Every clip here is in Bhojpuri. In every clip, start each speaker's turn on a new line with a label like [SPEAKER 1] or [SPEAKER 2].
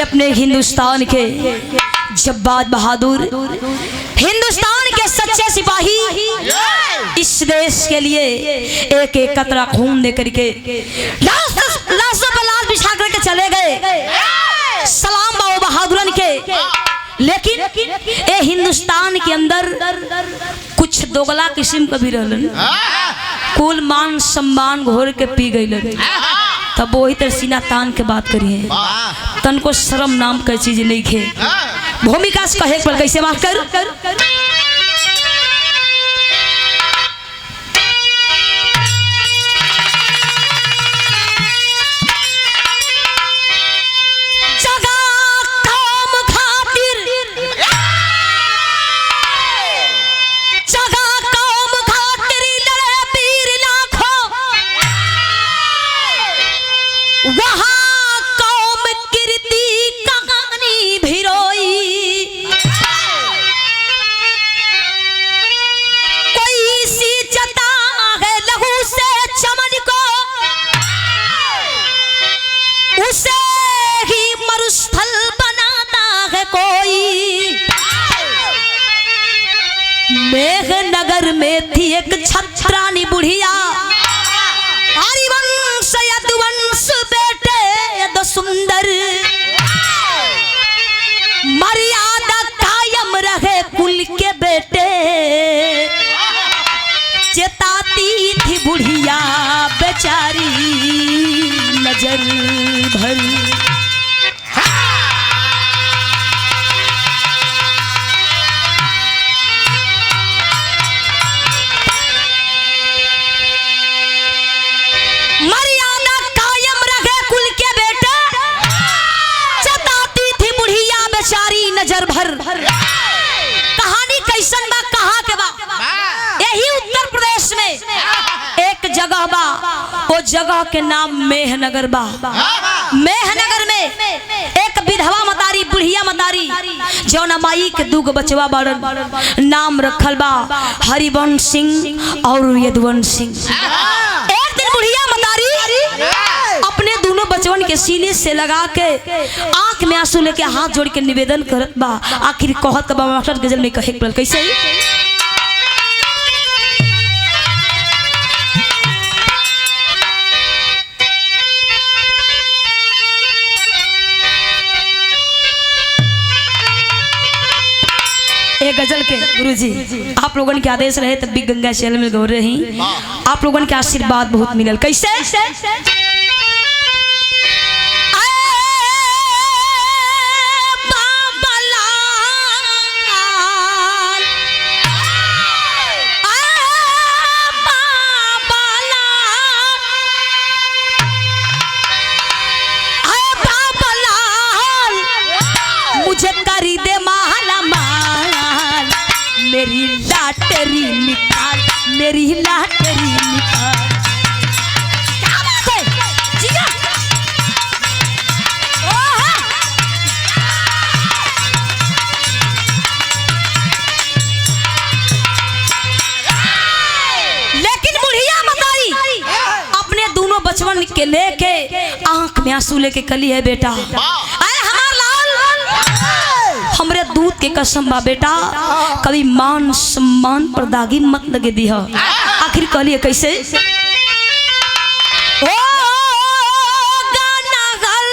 [SPEAKER 1] अपने हिंदुस्तान के जब्बार बहादुर, हिंदुस्तान के सच्चे सिपाही इस देश के लिए एक एक कतरा खून दे करके लाशों पर लाश बिछा करके चले गए। सलाम बाबू बहादुरन के। लेकिन ये हिंदुस्तान के अंदर कुछ दोगला किस्म का भी रहलन, कुल मान सम्मान घोर के पी गई। तब वही तरह सीना तान के बात करिए, तन को शर्म नाम का चीज नहीं खे। भूमिका से कहे पर कैसे बात कर मेघनगर में थी एक छत्रानी बुढ़िया, हरिवंश यदुवंश बेटे यद सुंदर, मर्यादा कायम रहे कुल के बेटे, चेताती थी बुढ़िया बेचारी नजर भर। नजर भर। कहानी कैसन बा, कहाँ के बा? यही उत्तर प्रदेश में एक जगह बा, वो जगह के नाम मेहनगर बा। मेहनगर में एक विधवा मतारी, बुढ़िया मतारी, जौना माई के दूगो बचवा बाड़न, नाम रखल बा हरिवंश सिंह और यदुवंश सिंह। एक दिन बुढ़िया मतारी अपने दोनों बचवन के सीने से लगा के आंख में आंसू लेके हाथ जोड़ के निवेदन करत बा। आखिर कहत बा मास्टर गजल में कहे पड़ल कैसे? एक गजल के गुरुजी आप लोगन के आदेश रहे तब भी गंगा शैल में गौर रही, आप लोगन के आशीर्वाद बहुत मिलल। कैसे? मेरी लाटरी निकाल, मेरी लाटरी निकाल। क्या बात है? जिया। लेकिन बुढ़िया मतारी अपने दोनों बचवन के लेके आंख में आंसू लेके कली है बेटा, हमरे दूध के कसम बा बेटा, कभी मान सम्मान पर दागी मत लगे दी। आखिर कहलिए कैसे? ओ गाना गल,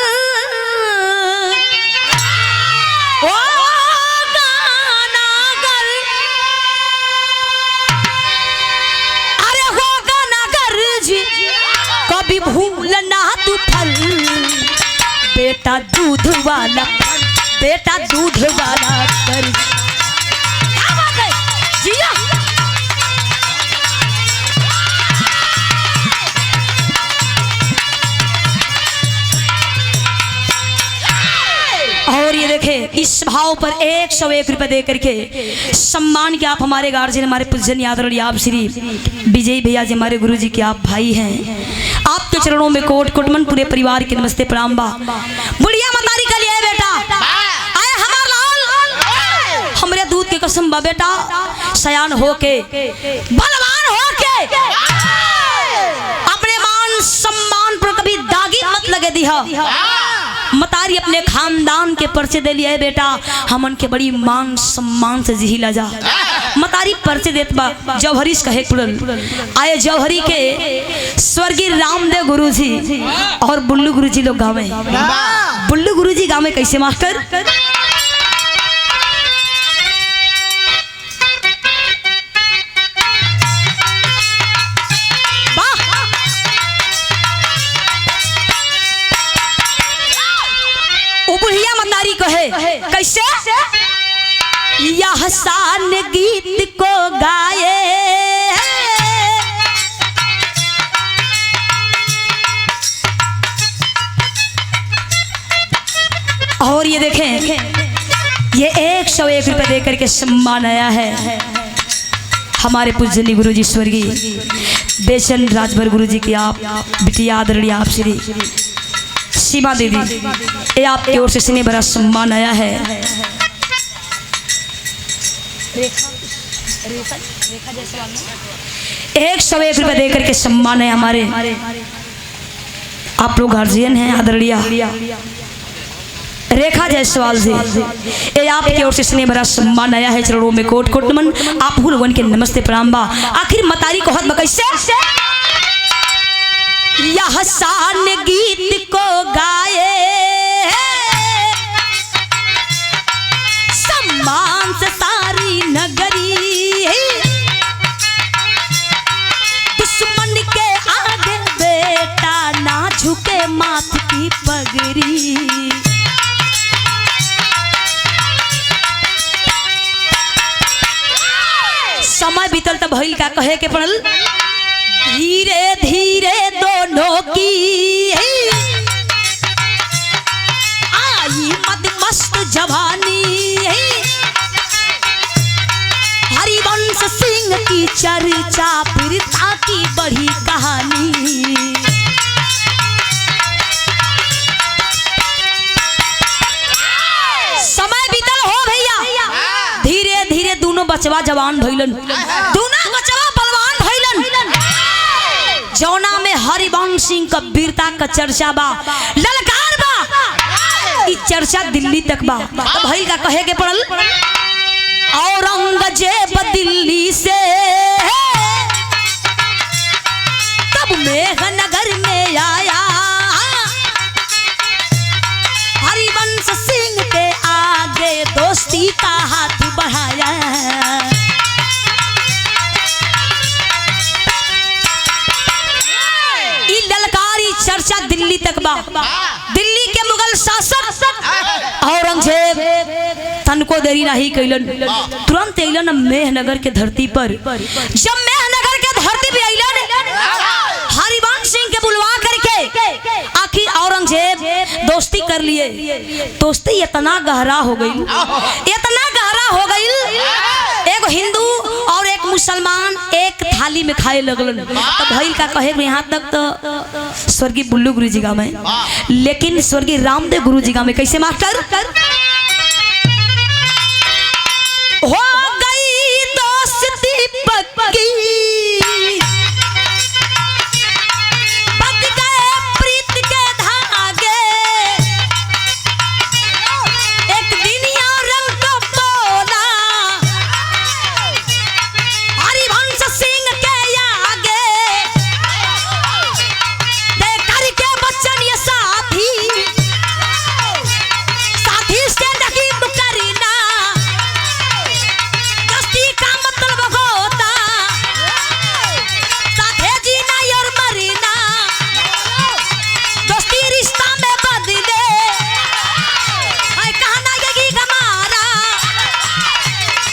[SPEAKER 1] ओ गाना गल, अरे हो गाना गर जी, कभी भूल ना तू फल, बेटा दूध वाला, बेटा दूध वाला कर। क्या बात है? जिया। और ये देखे इस भाव पर 101 रुपए दे करके सम्मान के आप हमारे गार्जियन, हमारे पूजन आदरणीय आप श्री विजय भैया जी, हमारे गुरु जी के आप भाई हैं, आपके चरणों में कोट कोटमन पूरे परिवार के नमस्ते प्रणाम बा। बुढ़िया मतारी का लिए बेटा, आए हमार लाल, हमरे दूध के कसम बा बेटा, सयान होके बलवान होके अपने मान सम्मान पर कभी दागी मत लगे दिया। मतारी अपने खानदान के परिचय दे लिया है बेटा, हमन के बड़ी मान सम्मान से जिहिला जा। मतारी परिचय देत बा जौहरी कहे पुरल आए जौहरी के स्वर्गीय रामदेव गुरुजी और बुल्लू गुरुजी लोग गावे। बुल्लू गुरुजी गावे कैसे मास्टर? बुढ़िया मतारी कहे कैसे? यह शान गीत को गाए और ये देखें ये 101 रुपए देकर के सम्मान आया है हमारे पूजनी गुरुजी स्वर्गीय बेचन राजभर गुरुजी की आप बिटिया आदरणीय आप श्री सीमा देवी, ये आपकी ओर से स्नेह भरा सम्मान आया है। 101 रुपए देकर के सम्मान है हमारे आप लोग गार्जियन हैं आदरणीय रेखा जायसवाल जी, ये आपकी ओर से स्नेह भरा सम्मान आया है। चरणों में कोट कोट नमन, आप लोगन के नमस्ते प्रणाम बा। आखिर मतारी को हद कैसे? यह शान गीत को गाए सम्मान से सारी नगरी, दुश्मन के आगे बेटा ना झुके माथ की पगड़ी। समय बीतल तब भइल का कहे के पड़ल, धीरे धीरे दोनों की आई मद मस्त जवानी, हरिवंश सिंह की चर्चा वीरता की बड़ी कहानी। समय बीतल हो भैया, धीरे धीरे दोनों बचवा जवान भइलन, दोनों बचवा बलवान भइलन। जौना में हरिवंश सिंह का वीरता का चर्चा बा, ललकार बा, ई चर्चा दिल्ली तक बा। तब भइल का कहे के पड़ल, औरंगजेब दिल्ली से तब मेघनगर में आया, हरिवंश सिंह के आगे दोस्ती का हाथ बढ़ाया। चर्चा दिल्ली तक बा। दिल्ली के मुगल शासक औरंगजेब तनको देरी नहीं कैलन, तुरंत अइलन मेहनगर के धरती पर। जब मेहनगर के धरती पे अइलन हरिवंश सिंह के बुलवा करके आखिर औरंगजेब दोस्ती कर लिए। दोस्ती इतना गहरा हो गई, इतना गहरा हो गई, एक हिंदू और एक मुसलमान एक थाली में खाए लगलन। तब भइल का कहे यहाँ तक तो स्वर्गीय बुल्लू गुरुजी गाँव में, लेकिन स्वर्गीय रामदेव गुरुजी गाँव में कैसे मास्टर? हो गई दोस्ती पक्की, बंध गए प्रीत के धागे, एक दिन रंग को बोला हरिवंश सिंह के आगे, देकर के बच्चन ये साथी साथी से नकीब करीना, दोस्ती का मतलब होता साथे जीना और मरीना, दोस्ती रिश्ता में बदले है कहना यही हमारा,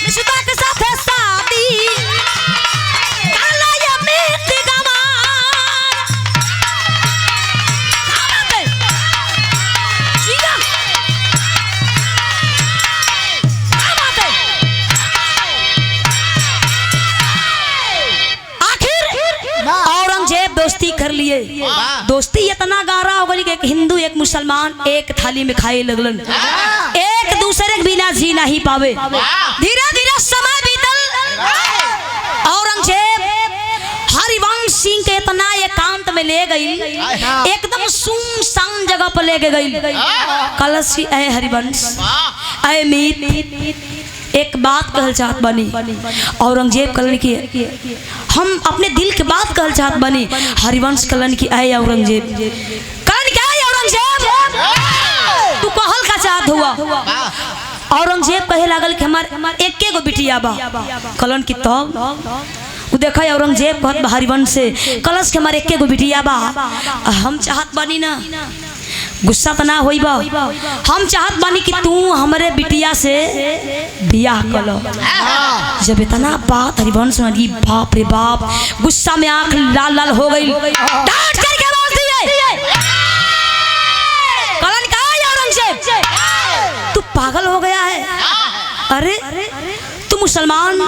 [SPEAKER 1] निश्चिता के साथ है शादी काला ये मीत गवार। जीना आखिर औरंगजेब दोस्ती कर लिए। दोस्ती इतना गारा हो गई कि एक हिंदू एक मुसलमान एक थाली में खाए लगलन, एक दूसरे के बिना जी नहीं पावे। धीरे धीरे समय बीतल, औरंगजेब हरिवंश सिंह के इतना एकांत में ले गई, एकदम सुनसान जगह पर लेके गई। कलश की अय हरिवंश, अय मीत, एक बात कहल चाहत बनी। औरंगजेब कलन की हम अपने दिल के बात कहल चाहत बनी। हरिवंश कलन की अय औरंगजेब, कलन क्या है औरंगजेब, तू कहल का चाहत हुआ? औरंगजेब कहे लागल कि हमार एके गो बिटिया बा। कलन की तब देखा औरंगजेब कहत हरिवंश से, कलश के हमारे एके गो बिटिया बा, हम चाहत बानी ना, गुस्सा तो ना होई बा, हम चाहत बानी कि तू हमारे बिटिया से बियाह कर लो। जब इतना बात हरिवंश सुनी, बाप रे बाप, गुस्सा में आंख लाल लाल हो गई। डांट करके बोल दिए, कलन का औरंगजेब तू पागल हो गया है? अरे तू मुसलमान,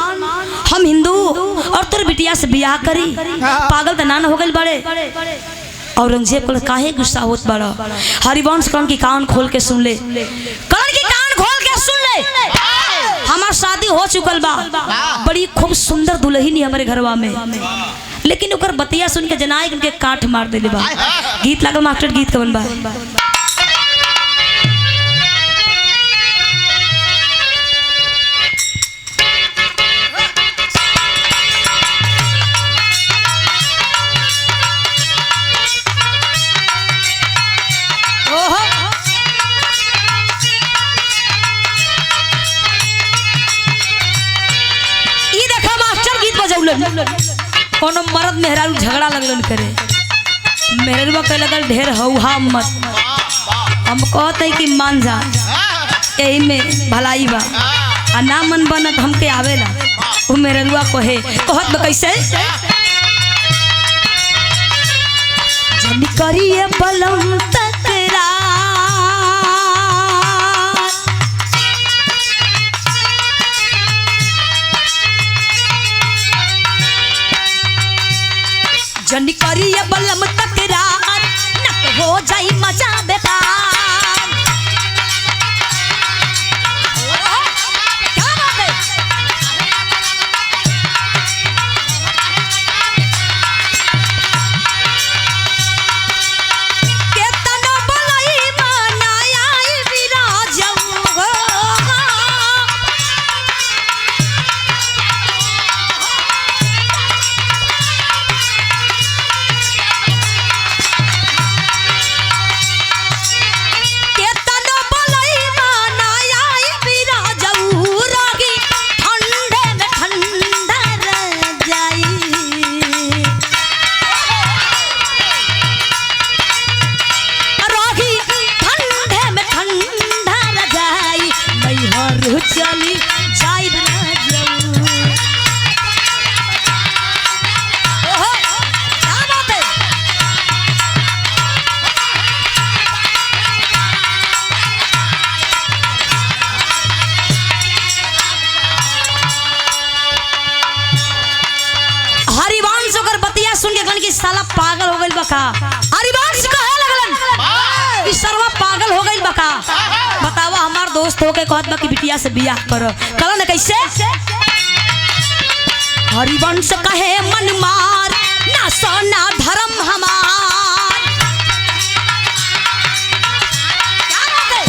[SPEAKER 1] हम हिंदू, और तुर बिटिया से बियाह करी, पागल तो ना हो गई बड़े। औरंगजेब को काहे गुस्सा होत बड़ा? हरिवंश कलन की कान खोल के सुन ले, कलन की कान खोल के सुन ले, हमार शादी हो चुकल बा, बड़ी खूब सुंदर दुल्हन हमारे घरवा में, लेकिन ओकर बतिया सुन के जनाए उनके काट मार देले बा। गीत लागल मास्टर, गीत कवन बा? कोनो मर्द मेहरारू झगड़ा लगलन करे, मेहरारू कहे लगल ढेर हौहा मत, हम कहते कि मान जा, यही में भलाई बा, आ ना मन बनत हमके आवेला। वो मेहरारूआ कहे, कहत कैसे, जब करिए बलम तकरार, जन करिए बलम तकरार, न हो जाई मजा बेकार। क्या बात है? केतनो बलई बनाया विराजम, चली जाई हरिवंश ओकर बतिया सुन के कहन कि साला पागल हो गइल बका। हरिवंश कहे लगलन, ई सरवा पागल हो गइल बका। बतावा हमार दोस्त होके कहत बा कि बिटिया से बियाह करो, कलन कैसे? हरिवंश कहे मन मार, ना सोना धर्म हमार। क्या बात है?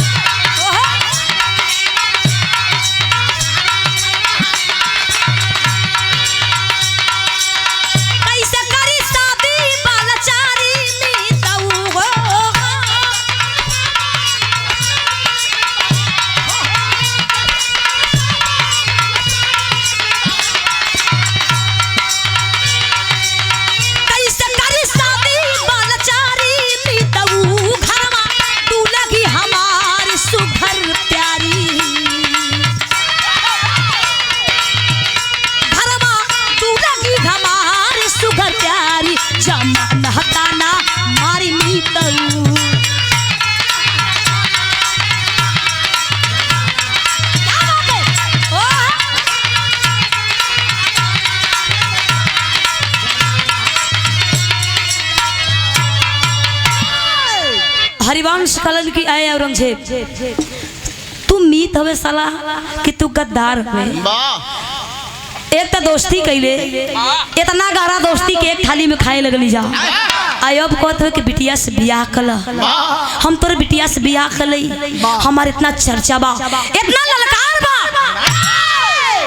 [SPEAKER 1] कैसे करी शादी बालचारी मीतऊ हो, हरिवंश कलन की आए औरंगजेब, तू मीत हवे साला कि तू गद्दार हवे। एक तो दोस्ती कैले, इतना गहरा दोस्ती के एक थाली में खाए लगली जा। आयब कहत हो कि बिटिया से बियाह कल, हम तोर बिटिया से बियाह कल, हमार इतना चर्चा बा, इतना ललकार बा,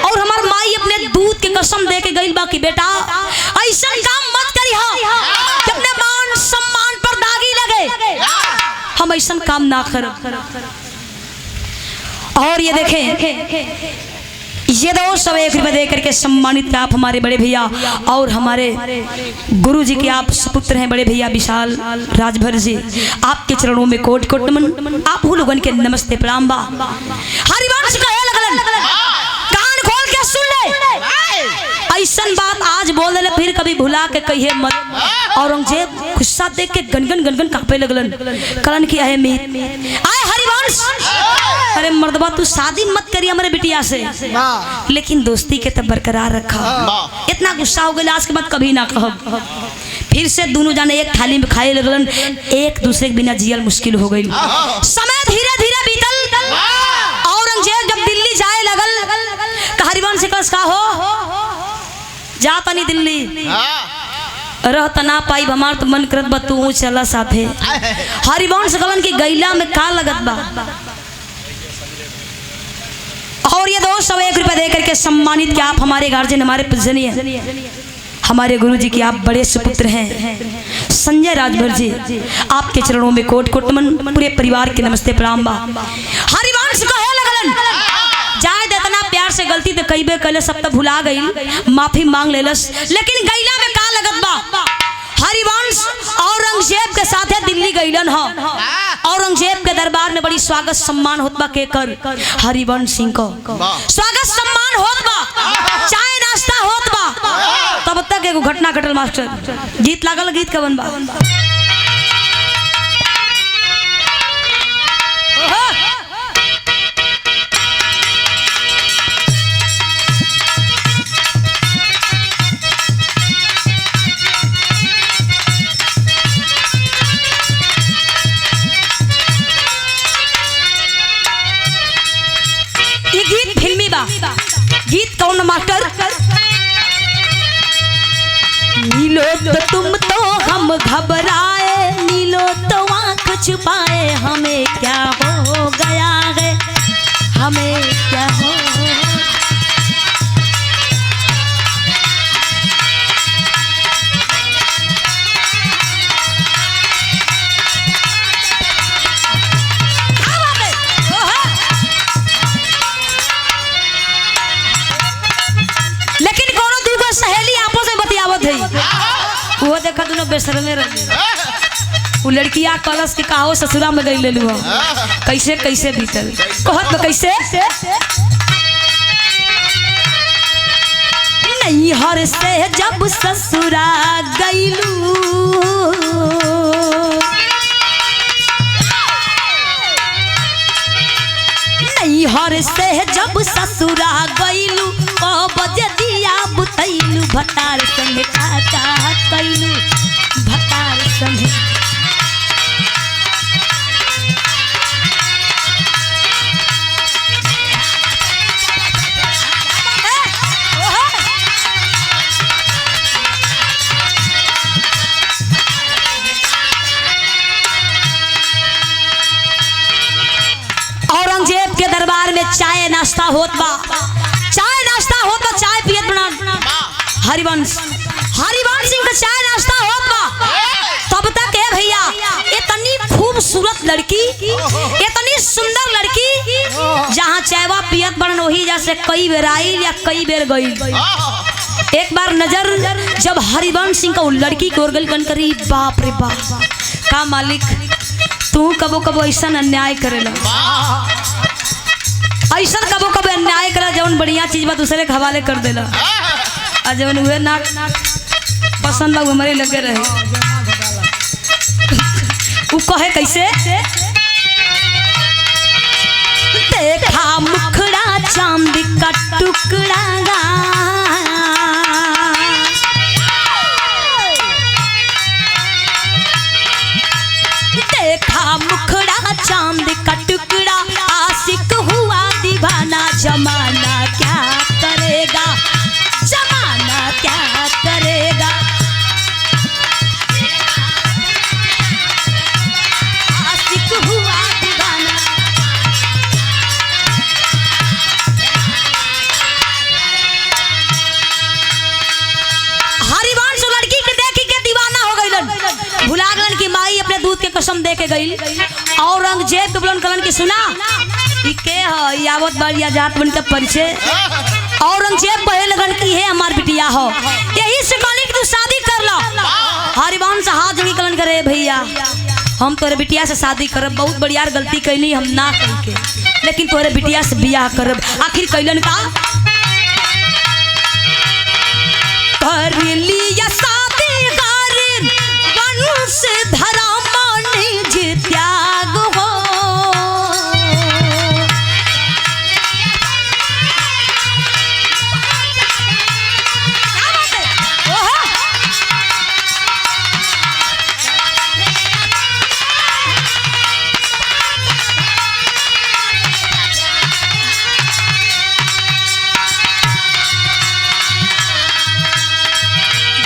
[SPEAKER 1] और हमार माई अपने दूध के कसम दे के गई बा कि बेटा ऐसा काम मत करी हो कि अपने मान सम्मान पर दागी लगे, हम ऐसा काम ना करब। और ये देखें, ये दो सब 1 रुपया दे करके सम्मानित आप हमारे बड़े भैया और हमारे गुरु जी के आप सुपुत्र हैं बड़े भैया विशाल राजभर जी, आपके चरणों में कोट कोट नमन, आप लोगन के नमस्ते प्रणाम बा। हरिवंश कहे लगलन, कान खोल के सुन ले, ऐसन बात आज बोल दे फिर कभी भुला के कहिए मत। औरंगजेब गुस्सा देख के गनगन गनगन कांपे लगलन, कलन की अहे मीत आए हरिवंश, अरे मर्दबा तू शादी मत करी हमारे बिटिया से, लेकिन दोस्ती के तब बरकरार रखा। इतना गुस्सा हो गया आज के बाद कभी ना कहब। फिर से दोनों जाने एक थाली में खाए लगलन, एक दूसरे के बिना जियल मुश्किल हो गई। समय धीरे धीरे बीतल, औरंगजेब जब दिल्ली जाए लगल, हरिवंश का हो जा तनी दिल्ली रह तना पाई, हमार तो मन करत बा तू चला साथे। हरिवंश कलन की गैला में का लगत बा। और ये दो सब 1 रुपया दे करके सम्मानित कि आप हमारे गार्जियन, हमारे पूजनीय, हमारे गुरु जी के आप बड़े सुपुत्र हैं संजय राजभर जी, आपके चरणों में कोट कोट नमन, पूरे परिवार के नमस्ते प्रणाम बा। हरिवंश कहे लगलन, जाए देतना प्यार से गलती तो कई बेर कले, सब तो भुला गई, माफी मांग लेलस, लेकिन गैला में का लगत बा। हरिवंश औरंगजेब के साथे दिल्ली गईलन हो, औरंगजेब के दरबार में बड़ी स्वागत सम्मान होत बा के कर हरिवंश सिंह को स्वागत सम्मान होत बा, चाय नाश्ता होत बा। तब तक एगो घटना घटल मास्टर, गीत लागल, गीत कवन बा। गीत कौन मास्टर? नीलो तो तुम तो हम घबराए, नीलो तो आंख छुपाए, हमें क्या हो गया है, हमें क्या हो। वो देखा दोनों बेशरमे रही, वो लड़किया कलश के कहो ससुरा में गई ले लू, कैसे कैसे बीतल कहत में कैसे नहीं हर से जब ससुरा गईलू, नहीं हर से जब ससुरा गईलू, ओ बजे दिया बुतैलू, भतार संग काटा कैलू, भतार संग। औरंगजेब के दरबार में चाय नाश्ता होत बा, चाय नाश्ता होत बा, चाय पियत बना हरिवंश, हरिवंश सिंह का चाय नाश्ता होत बा। तब तक है भैया इतनी खूबसूरत लड़की, इतनी सुंदर लड़की, जहाँ चायवा पियत बन वही जैसे कई बेर आई या कई बेर गई। एक बार नजर जब हरिवंश सिंह का लड़की की ओर गई, बन करी बाप रे बाप, का मालिक तू कबो कबो ऐसा अन्याय करेला, ऐसा कबो कबो अन्याय करेला, जवन बढ़िया चीज बा दूसरे के हवाले कर देला, और जवन हुए ना पसंद बा हमारे लगे रहे। वो कहे कैसे, देखा मुखड़ा चांद का टुकड़ा, देखा मुखड़ा चांद का टुकड़ा, आशिक हुआ दीवाना, जमाना क्या करेगा, जमाना क्या करेगा। दूध के कसम दे के गई। औरंगजेब के बुलन कलन की सुना ई के ह यावत बाड़िया जात बन के परिचय। औरंगजेब कहे लगन की है हमार बिटिया हो, यही से कहली कि तू शादी कर लो। हरिवंश हाथ जोड़ी कलन करे भैया हम तोरे बिटिया से शादी करब, बहुत बढ़िया गलती कैली हम ना कह के, लेकिन तोरे बिटिया से बियाह करब। आखिर कैलन का कर लिया शादी गारी वंश धरा मानी जी त्याग हो।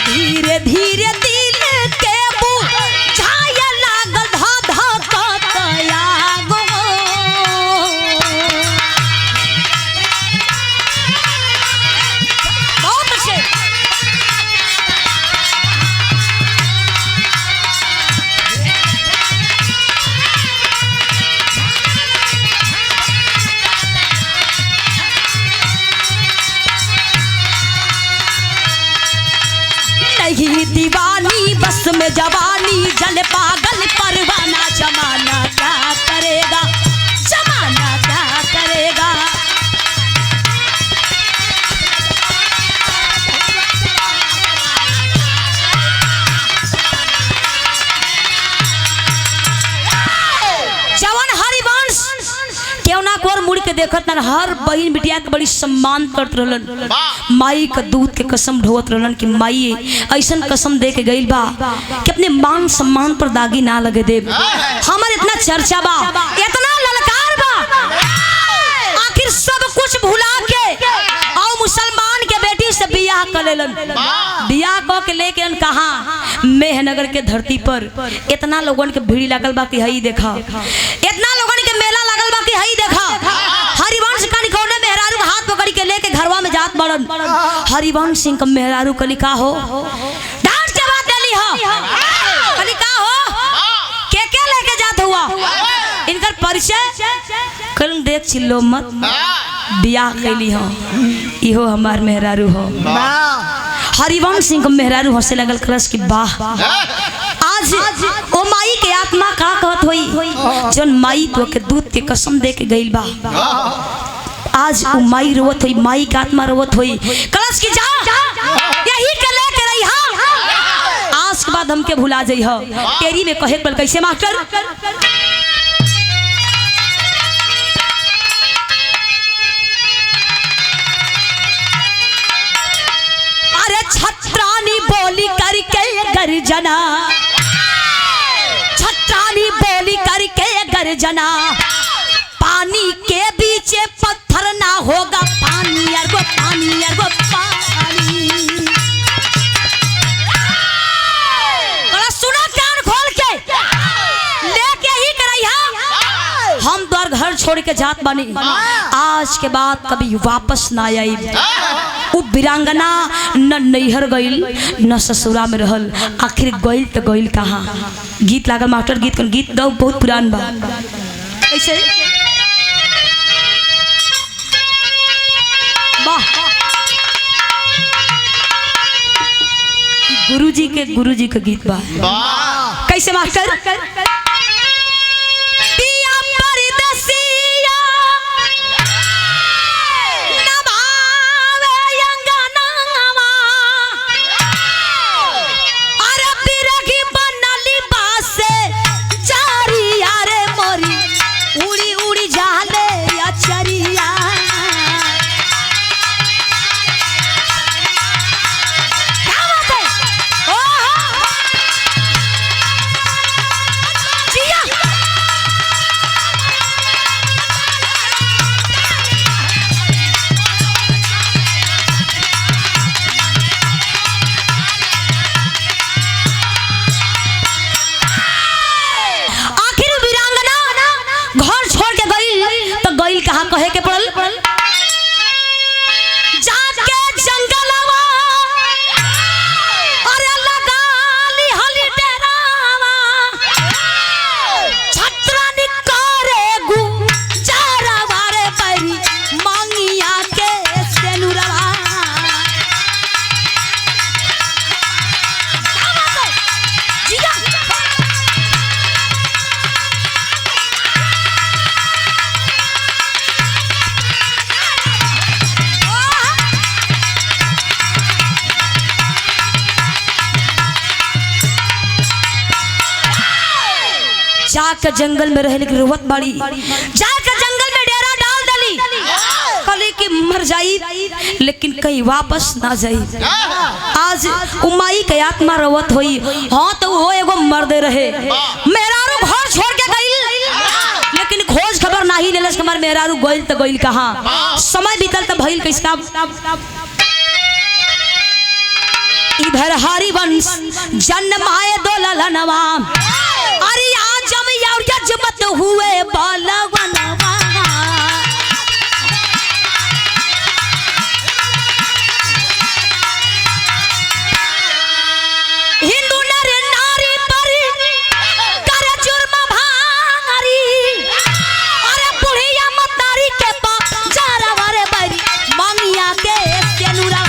[SPEAKER 1] धीरे धीरे दिल के बुझाया लागल धा धा का त्याग हो। बहुत अच्छे नहीं दीवानी बस में जवानी जल पागल परवाना। जमाना क्या करेगा, जमाना क्या करेगा। जवान हरिवंश क्यों ना कोर मुड़ के देखत ना हर बहन बिटिया के बड़ी सम्मान करत रहलन। माई का दूध के कसम ढोवत रहलन कि माई ऐसन कसम दे के गइल बा कि अपने मान सम्मान पर दागी ना लगे दे। हमर इतना चर्चा बा, इतना ललकार बा, आखिर सब कुछ भुला के और मुसलमान के बेटी से बियाह कर लेलन। बियाह क के लेके कहाँ मेहनगर के धरती पर इतना लोगन के भीड़ लागल बा कि हई देखा, इतना लोगन के मेला लागल बा कि हई देखा। हरिवंश का निकौने मेहरारू हाथ पकड़ के लेके घरवा में जात बड़न। हरिवंश सिंह का मेहरारू कली का हो डांट के बात देली हो कली का हो के लेके जात हुआ इनकर परिचय कल देख चिल्लो मत बियाह कैली हो इहो हमार मेहरारू हो। हरिवंश सिंह का मेहरारू हंसे लगल कलश की वाह आज ओ माई के आत्मा का कहत होई जन माई तो के दूध के कसम दे के गइल बा। आज वो माई रोवत हुई, माई का आत्मा रोवत हुई कलश की जा यही के लेके रही हा। आज के बाद हमके भुला जाई हो तेरी में कहे पल कैसे मास्टर अरे छत्रानी बोली करके गर्जना, छत्रानी बोली करके गर्जना, पानी के बीच पत्थर ना होगा पानी अरगो पानी अरगो पानी। सुना कान खोल के लेके ही करैया हम द्वार घर छोड़ के जात बानी। आज के बाद कभी वापस ना आई। उ वीरांगना न नैहर गइल न ससुरा में रहल, आखिर गइल तो गइल कहाँ। गीत लागल मास्टर गीत गीत गाओ बहुत पुरान बा ऐसे गुरुजी के गीत बा कैसे मास्टर पिया परदेसिया नभावे अंगनावा अरे बिरगी बनली बासे जारी अरे मोरी उड़ी उड़ी जाले अचरिया। जाकर जंगल में रहने की रोवत बाड़ी, जाकर जंगल में डेरा डाल दली, कली की मर जाई लेकिन कहीं वापस ना जाई। आज उमाई के आत्मा रोवत हुई। हाँ तो वो एगो मर्दे रहे, मेहरारू घर छोड़ के गई लेकिन खोज खबर नहीं लेलस हमार मेहरारू गइल तो गइल कहाँ। समय बीतल तो भइल किसका। इधर हरिवंश जन्माए दो ललनवा, अरे आजम यजमत हुए बालवनवा। हिंदू नर नारी पर कर जुर्म भारी, अरे बुढ़िया मतारी के पाप जरा रे बरी मांगिया के सेनुरा।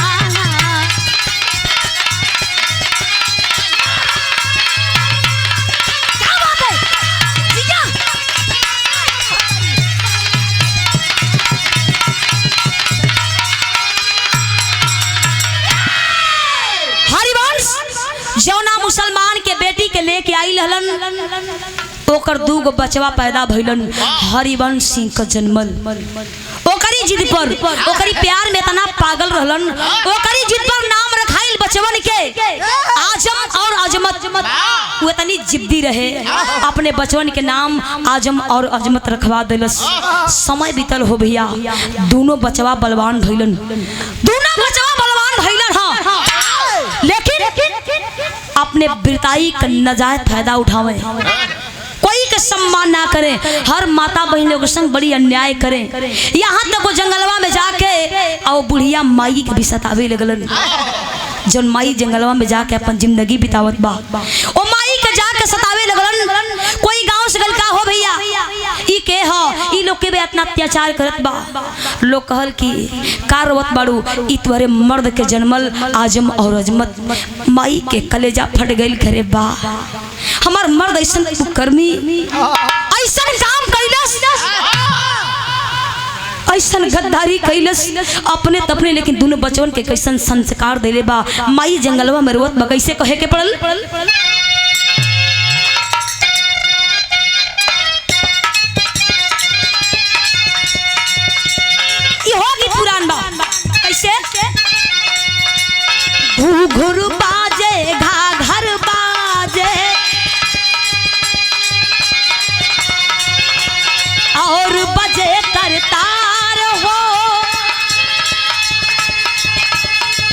[SPEAKER 1] जौना मुसलमान के बेटी के लेके आई हलन, ओकर दूगो बचवा पैदा भइलन। हरिवंश सिंह का जन्मल। ओकरी जिद पर, ओकरी प्यार में इतना पागल रहलन, ओकरी जिद पर नाम रखाइल बचवन के आजम और अजमत। वो इतनी जिद्दी रहे, अपने बचवन के नाम आजम और अजमत रखवा दिलस। समय बीतल हो भैया, दोनों बचवा बलवान भइलन, दोनों बचवा बलवान भइलन। हाँ लेकिन अपने बिरताई का नजायज फायदा उठावे, कोई के सम्मान ना करे, हर माता बहनों के संग बड़ी अन्याय करे। यहाँ तक वो जंगलवा में जाके और बुढ़िया माई के भी सतावे लगलन। जौन माई जंगलवा में जाके अपन जिंदगी बितावत बा, ओ माई के जाके सतावे लगलन। कोई गांव से गलका हो भैया ई के हो, ई लोग के भी इतना अत्याचार करत बा। लोग कहल कि कारवत बाड़ू, ई तुम्हारे मर्द के जन्मल आजम और अजमत। माई के कलेजा फट गइल करे बा, हमार मर्द ऐसा कुकर्मी ऐसा काम कैलस, ऐसा गद्दारी कैलस अपने तपने। लेकिन दोनों बचवन के कैसन संस्कार देले बा। माई जंगलवा में रोवत बा, कैसे कहे के पड़ल। ये होगी पुरान बा, कैसे घुघुर बाजे घाघर बाजे और बजे करतार हो,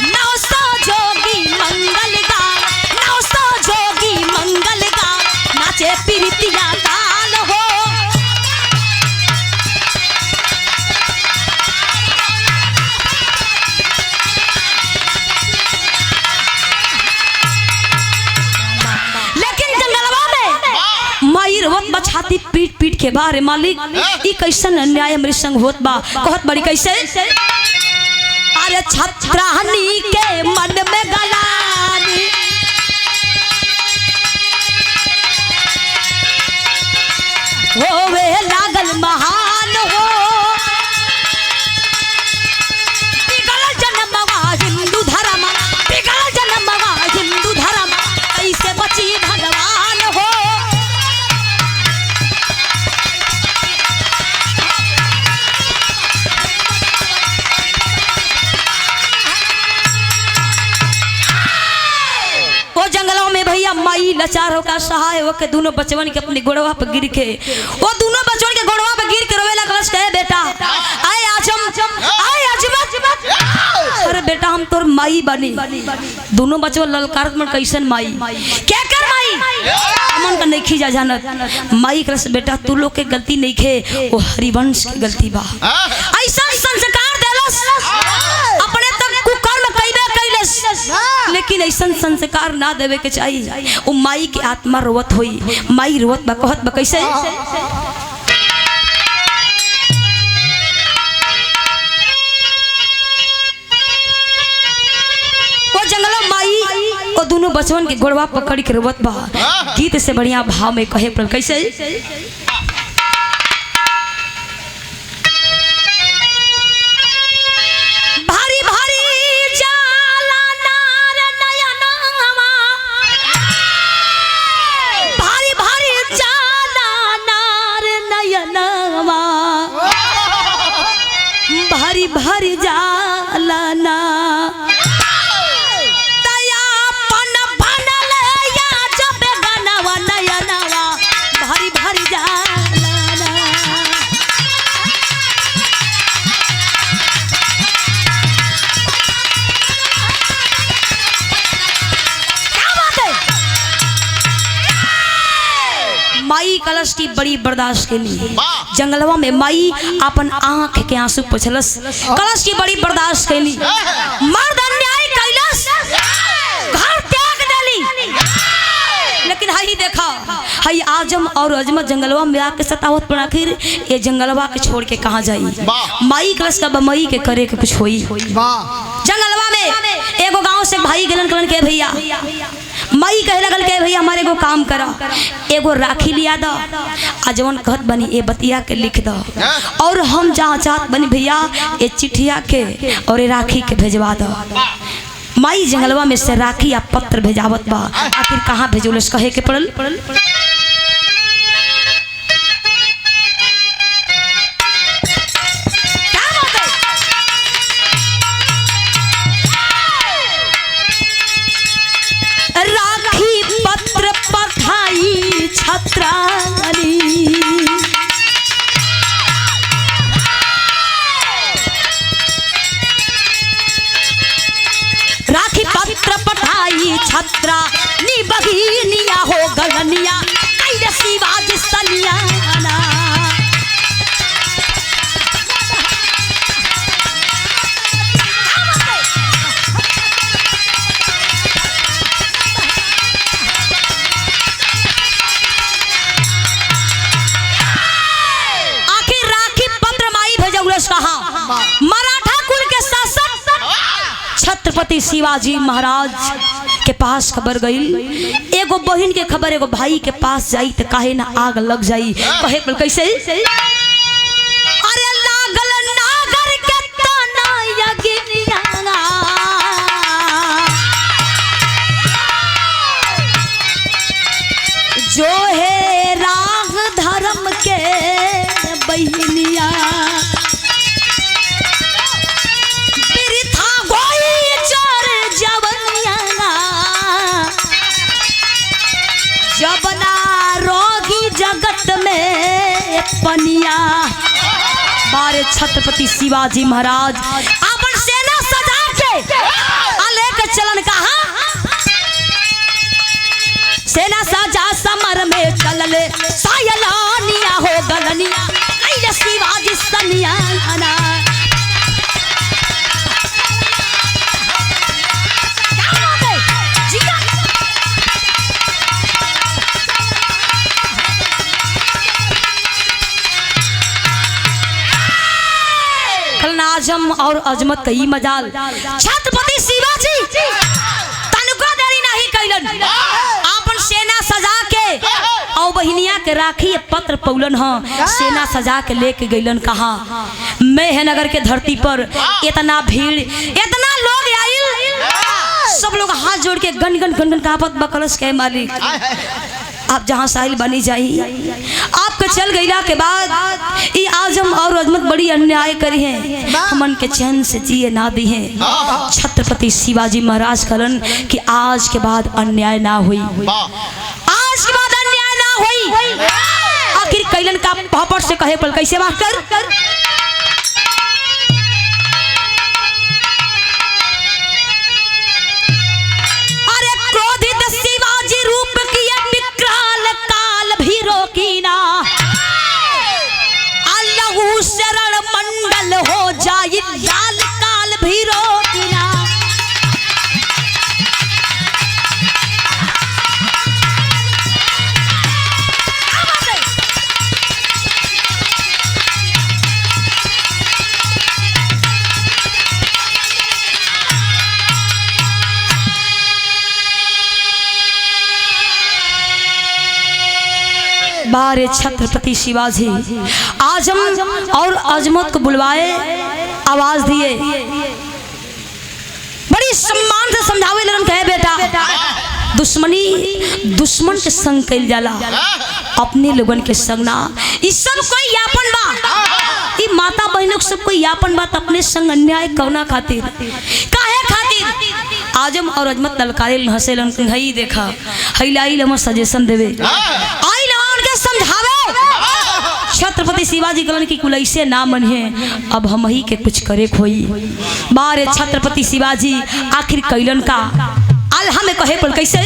[SPEAKER 1] 900 जोगी मंगल गान, 900 जोगी मंगल गान, नाचे प्रीतिया गान हो। लेकिन जंगलवा में माई रोवत बा, छाती पीट पीट के बारे मालिक ई कैसन अन्याय मेरे संग होत बा। कहत बड़ी कैसे, अरे छत्राहनी के मन में गलानी, होवे लागल महान हो, बिगड़ जन्मवा हिंदू धर्म, बिगड़ जन्मवा हिंदू धर्म, कैसे बची भगवान हो। जंगलों में भैया माई लाचार होकर सहाय होकर दोनों बचवन के अपने गोड़वा पर गिर के, वो दोनों बचवन के गोड़वा पर गिर के रोवे लगलस, कहे बेटा आए आजम आए अजमत, अरे बेटा हम तोर माई बनी। दोनों बचवन ललकार में कैसन माई, क्या कर माई हमन का नहीं जा जानत। माई कहलस बेटा तू लोग के गलती नहीं खे, वो हरिवंश की गलती बा। ऐसा संस्कार देलस, अपने तक कुकर्म कइबे कैलस, लेकिन ऐसा संस्कार ना देवे के चाहिए। वो माई की आत्मा रोवत हुई, माई रोवत बा, कहत बा कैसे, वो जंगलों माई और दोनों बचवन के गोड़वा पकड़ के रोवत बा। गीत से बढ़िया भाव में कहे पर कैसे, भारी भारी जाला नार नयनवा, भारी भारी जाला भारी भर जालना दयापन बनल या जब गनवा नयनवा भारी भर जालना। क्या बात है? माई कलश की बड़ी बर्दाश्त के लिए जंगलवा में माई अपन आंख के आंसू पोछलस, कलश की बड़ी बर्दाश्त के लिए मर्द अन्याय कैलस, घर त्याग देली। लेकिन हाई देखा हाई आजम और अजमत जंगलवा में आके सतावत पर आखिर ये जंगलवा के छोड़ के कहाँ जाई। माई कलश का बमई के करे के कुछ होई। जंगलवा में एगो गांव से भाई गलन कलन के भैया माई कहे लगल के भैया हमारे एगो काम करा, एगो राखी लिया दो आ जवन कहत बनी ए बतिया के लिख दो और हम जहाँ चाहत बनी भैया ये चिट्ठिया के और ये राखी के भेजवा दो। माई जंगलवा में से राखी या पत्र भेजावत बा, आखिर कहाँ भेजोलस कहे के पड़ल। राखी पत्र पठाई छत्रानी राखी पत्र पठाई छत्रा नी बघिनिया हो गलनिया कैले शिवाजी सनियाना। मराठा कुल के शासक छत्रपति शिवाजी महाराज के पास खबर गई। एगो बहन के खबर एगो भाई के पास जाई तो काहे ना आग लग जाई। कहे पर कैसे? अरे लागल नागर के तना यगिनिया जो है राग धर्म के बहनिया जबना रोगी जगत में पनिया। बारे छत्रपति शिवाजी महाराज अपन सेना सजा के लेके चलन कहा सेना सजा समर में चलले सायलानिया हो गलनिया कैले शिवाजी सनियाना। आजम और अजमत कई मजाल छत्रपति शिवाजी तनुका देरी नहीं कैलन, अपन सेना सजा के और बहिनिया के राखी पत्र पौलन ह सेना सजा के लेके गईलन। कहा मेहनगर के धरती पर इतना भीड़ इतना लोग आइल, सब लोग हाथ जोड़ के गन गन गन गन कापत बकलस के मालिक आप जहाँ साहिल बनी जाई। आपके चल गईला के बाद ये आजम और अजमत बड़ी अन्याय करी है, हमन के चैन से जिए ना दी है। छत्रपति शिवाजी महाराज कहलन कि आज के बाद अन्याय ना हुई, आज के बाद अन्याय ना हुई। आखिर कैलन का पापड़ से कहे पल कैसे बात कर शरण मंडल हो जाए लाल काल भी रोकिना। बारे छत्रपति शिवाजी आजम और अजमत को बुलवाए, आवाज दिए, बड़ी सम्मान से समझावे लगन, कहे बेटा दुश्मनी दुश्मन के संग कैल जाला, अपने लोगन के संग ना। इस सब कोई यापन बा ई माता बहनों सब कोई यापन बात अपने संग अन्याय कौना खातिर काहे खातिर आजम और अजमत ललकारे हंसेलन हई देखा हई लाई लम सजेशन देवे आई लवन के समझावे छत्रपति शिवाजी कलन की कुल ऐसे ना मन है अब हम ही के कुछ करे खोई बारे छत्रपति शिवाजी आखिर कैलन का आल्हा में कहे पर कैसे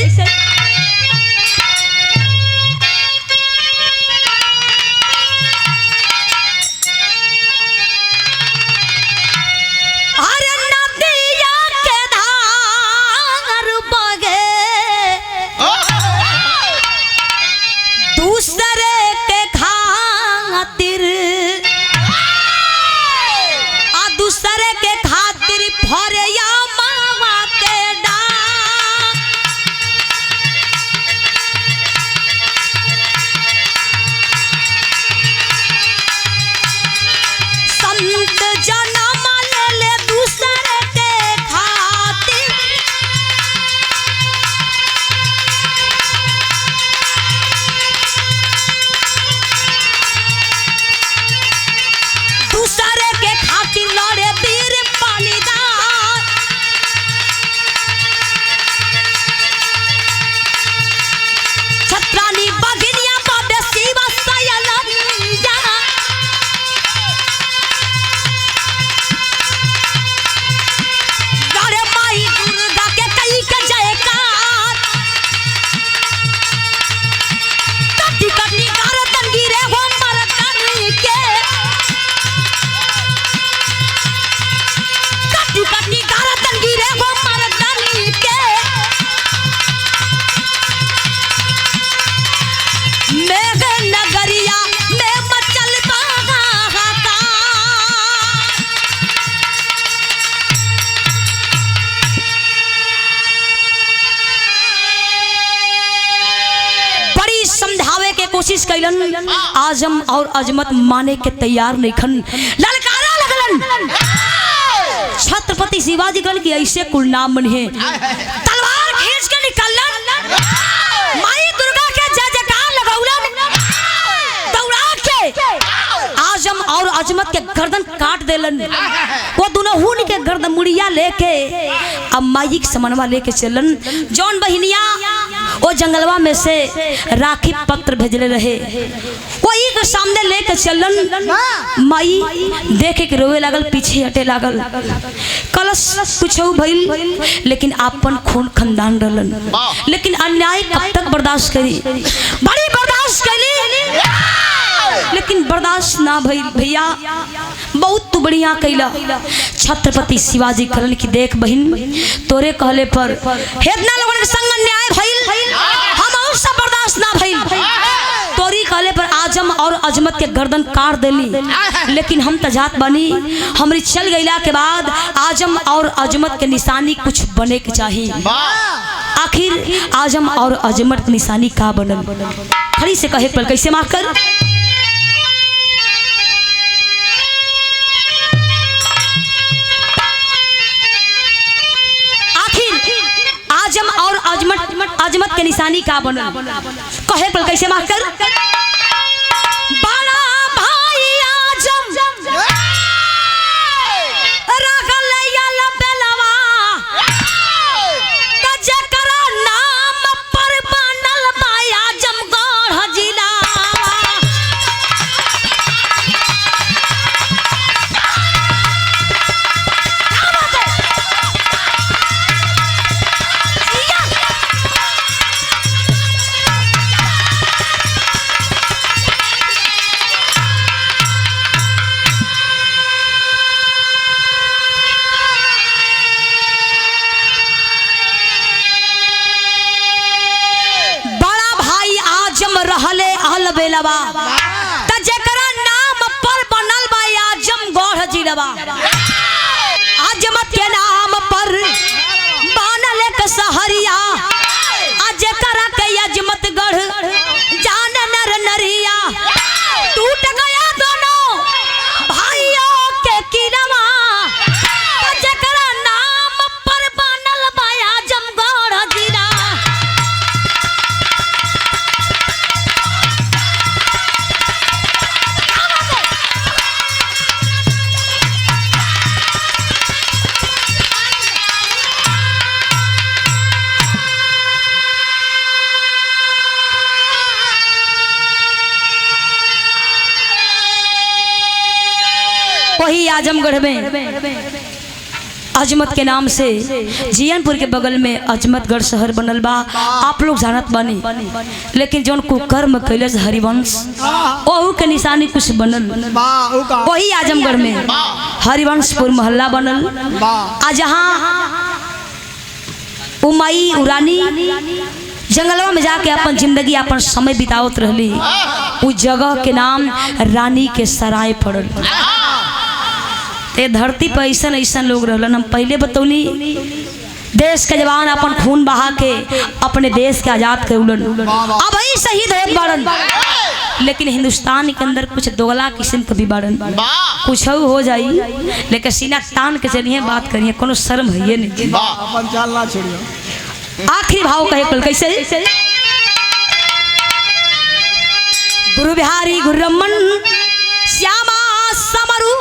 [SPEAKER 1] कोशिश कैलन आजम और अजमत माने के तैयार नहीं खन ललकारा लगलन छत्रपति शिवाजी कलन की ऐसे कुल नाम बने तलवार खींच के निकलन माई दुर्गा के जय जयकार लगौलन दौड़ा के आजम और अजमत के गर्दन काट देलन वो दोनों हुन के गर्दन मुड़िया लेके अब माई के समनवा लेके चलन जौन बहिनिया वो जंगलवा में से राखी पत्र भेजले रहे वही के सामने लेके चलन माई देखे के रोवे लागल पीछे हटे लागल कलश कुछ भइल लेकिन आपन खून खानदान रहलन लेकिन अन्याय कब तक बर्दाश्त करी बड़ी बर्दाश्त करी लेकिन बर्दाश्त ना भइल भैया बहुत तू बढ़िया कैला छत्रपति शिवाजी कलन की देख बहन तोरे कहले पर हेतना लोगन के संग अन्याय भइल हम और सब बर्दाश्त ना भइल तोरी कहले पर आजम और अजमत के गर्दन काट देली लेकिन हम तजात बनी हमरी चल गईला के बाद आजम और अजमत के निशानी कुछ बने के चाहिए आखिर आजम और अजमत की निशानी का बनल खड़ी से कहे पर कैसे माफ कर आजम और अजमत के निशानी का बनल कहे पर कैसे माफ कर बड़ा भाई आजम रागल यल बेलवा जेकर नाम पर बनल बा आजमगढ़ जिला बेलवा त जेकरा नाम पर बनल बा आजमगढ़ जिलवा आजमत के नाम पर बनल एक शहरिया आ जेकरा के अजमतगढ़ जान नर नरिया टूट गया दोनों भाइयों के किरवा त जेकरा नाम पर बनल बा आजमगढ़ जिला वही आजमगढ़ में अजमत के नाम से जियनपुर के बगल में अजमतगढ़ शहर बनल बा। आप लोग जानत बानी, लेकिन जौन कुकर्म कैलस हरिवंश ओहू के निशानी कुछ बनल वही आजमगढ़ में हरिवंशपुर मोहल्ला बनल। आ जहाँ उमाई उरानी जंगलवा में जाके अपन जिंदगी अपन समय बितावत रहली, उस जगह के नाम रानी के सराय पड़ल। धरती पर ऐसा ऐसा लोग रहलन, हम पहले बतौनी देश के जवान अपन खून बहा के अपने देश के आजाद करलन, अब ही शहीद होत बाड़न। लेकिन हिंदुस्तान के अंदर कुछ दोगला किस्म के भी बाड़न, कुछ हो जाई लेकिन सीना तान के चलिए बात करिए, कोनो शर्म है नहीं।
[SPEAKER 2] अपन चाल ना छोड़ियो।
[SPEAKER 1] आखिरी भाव कहे कुल कैसे, गुरु बिहारी गुरु रमन श्यामा समरू